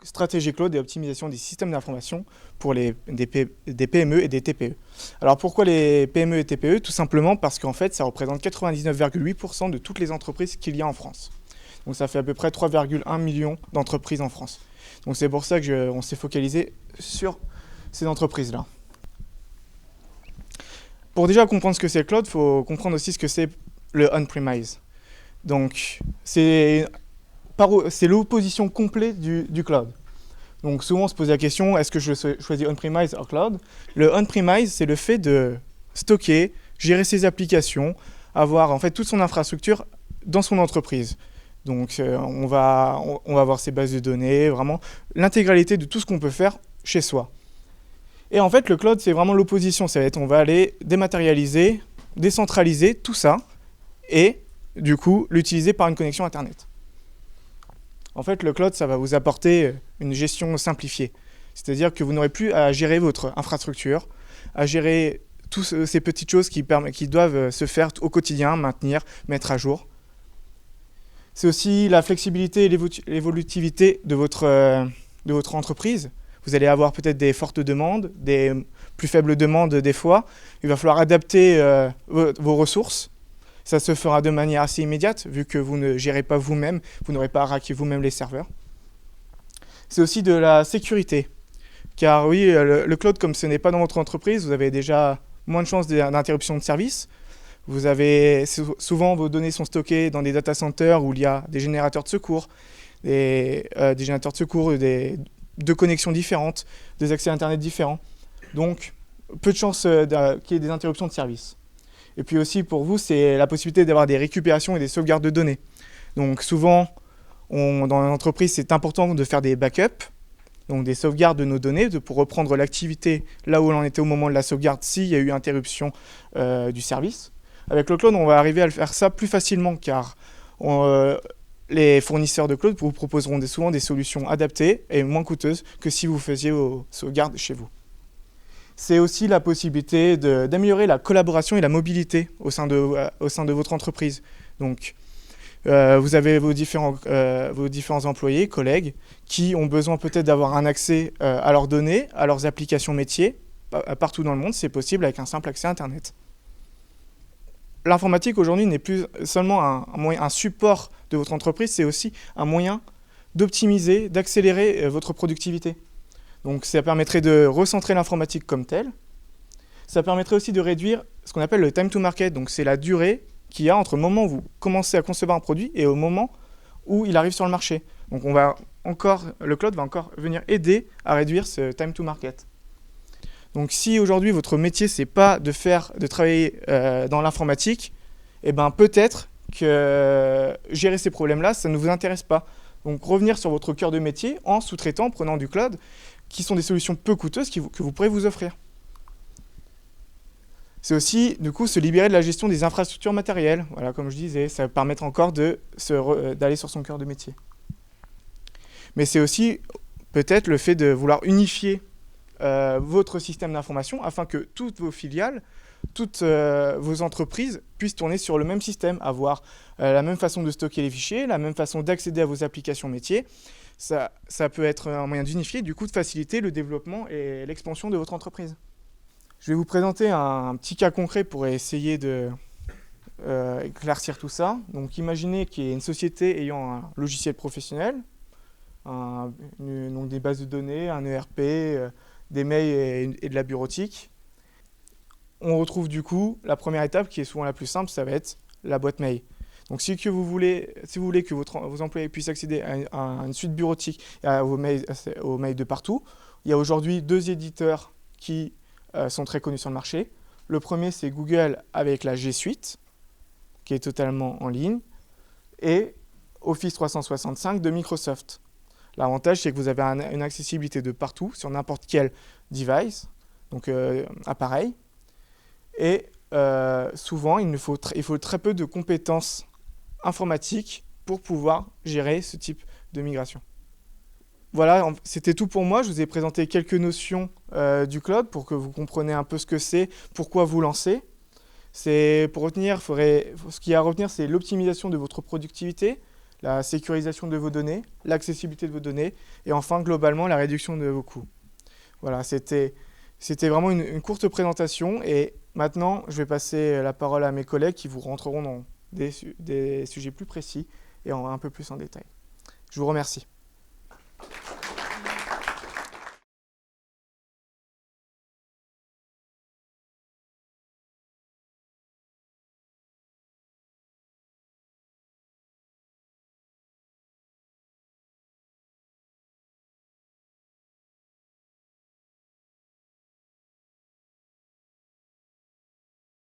stratégie cloud et optimisation des systèmes d'information pour des PME et des TPE. Alors pourquoi les PME et TPE? Tout simplement parce qu'en fait, ça représente 99,8% de toutes les entreprises qu'il y a en France. Donc ça fait à peu près 3,1 millions d'entreprises en France. Donc c'est pour ça qu'on s'est focalisé sur ces entreprises-là. Pour déjà comprendre ce que c'est le cloud, il faut comprendre aussi ce que c'est le on-premise. Donc c'est l'opposition complète du cloud. Donc souvent on se pose la question, est-ce que je choisis on-premise ou cloud? Le on-premise, c'est le fait de stocker, gérer ses applications, avoir en fait toute son infrastructure dans son entreprise. Donc on va avoir ses bases de données, vraiment l'intégralité de tout ce qu'on peut faire chez soi. Et en fait le cloud c'est vraiment l'opposition, on va aller dématérialiser, décentraliser tout ça et du coup l'utiliser par une connexion internet. En fait le cloud ça va vous apporter une gestion simplifiée, c'est-à-dire que vous n'aurez plus à gérer votre infrastructure, à gérer toutes ces petites choses qui doivent se faire au quotidien, maintenir, mettre à jour. C'est aussi la flexibilité et l'évolutivité de votre entreprise. Vous allez avoir peut-être des fortes demandes, des plus faibles demandes des fois. Il va falloir adapter vos ressources. Ça se fera de manière assez immédiate, vu que vous ne gérez pas vous-même, vous n'aurez pas à racker vous-même les serveurs. C'est aussi de la sécurité. Car oui, le cloud, comme ce n'est pas dans votre entreprise, vous avez déjà moins de chances d'interruption de service. Vous avez souvent vos données sont stockées dans des data centers où il y a des générateurs de secours, des deux connexions différentes, des accès Internet différents. Donc, peu de chances qu'il y ait des interruptions de service. Et puis aussi, pour vous, c'est la possibilité d'avoir des récupérations et des sauvegardes de données. Donc, souvent, dans l'entreprise, c'est important de faire des backups, donc des sauvegardes de nos données, pour reprendre l'activité là où on en était au moment de la sauvegarde s'il y a eu interruption du service. Avec le cloud, on va arriver à faire ça plus facilement car les fournisseurs de cloud vous proposeront souvent des solutions adaptées et moins coûteuses que si vous faisiez vos sauvegardes chez vous. C'est aussi la possibilité d'améliorer la collaboration et la mobilité au sein de votre entreprise. Donc, vous avez vos différents employés, collègues, qui ont besoin peut-être d'avoir un accès à leurs données, à leurs applications métiers, partout dans le monde. C'est possible avec un simple accès Internet. L'informatique aujourd'hui n'est plus seulement un support de votre entreprise, c'est aussi un moyen d'optimiser, d'accélérer votre productivité. Donc ça permettrait de recentrer l'informatique comme telle. Ça permettrait aussi de réduire ce qu'on appelle le time to market, donc c'est la durée qu'il y a entre le moment où vous commencez à concevoir un produit et au moment où il arrive sur le marché. Donc le cloud va encore venir aider à réduire ce time to market. Donc si aujourd'hui votre métier c'est pas de travailler dans l'informatique, eh ben peut-être que gérer ces problèmes-là, ça ne vous intéresse pas. Donc revenir sur votre cœur de métier en sous-traitant, en prenant du cloud, qui sont des solutions peu coûteuses que vous pourrez vous offrir. C'est aussi du coup se libérer de la gestion des infrastructures matérielles. Voilà, comme je disais, ça va permettre encore d'aller sur son cœur de métier. Mais c'est aussi peut-être le fait de vouloir unifier votre système d'information afin que toutes vos filiales, toutes vos entreprises puissent tourner sur le même système, avoir la même façon de stocker les fichiers, la même façon d'accéder à vos applications métiers. Ça peut être un moyen d'unifier, du coup de faciliter le développement et l'expansion de votre entreprise. Je vais vous présenter un petit cas concret pour essayer de éclaircir tout ça. Donc imaginez qu'il y ait une société ayant un logiciel professionnel, donc des bases de données, un ERP, des mails et de la bureautique. On retrouve du coup la première étape qui est souvent la plus simple, ça va être la boîte mail. Donc si vous voulez que vos employés puissent accéder à une suite bureautique et aux mails de partout, il y a aujourd'hui 2 éditeurs qui sont très connus sur le marché. Le premier c'est Google avec la G Suite, qui est totalement en ligne, et Office 365 de Microsoft. L'avantage, c'est que vous avez une accessibilité de partout, sur n'importe quel device, donc appareil. Et souvent, il faut très peu de compétences informatiques pour pouvoir gérer ce type de migration. Voilà, c'était tout pour moi. Je vous ai présenté quelques notions du cloud pour que vous compreniez un peu ce que c'est, pourquoi vous lancer. Ce qu'il y a à retenir, c'est l'optimisation de votre productivité, la sécurisation de vos données, l'accessibilité de vos données, et enfin, globalement, la réduction de vos coûts. Voilà, c'était vraiment une courte présentation, et maintenant, je vais passer la parole à mes collègues qui vous rentreront dans des sujets plus précis et un peu plus en détail. Je vous remercie.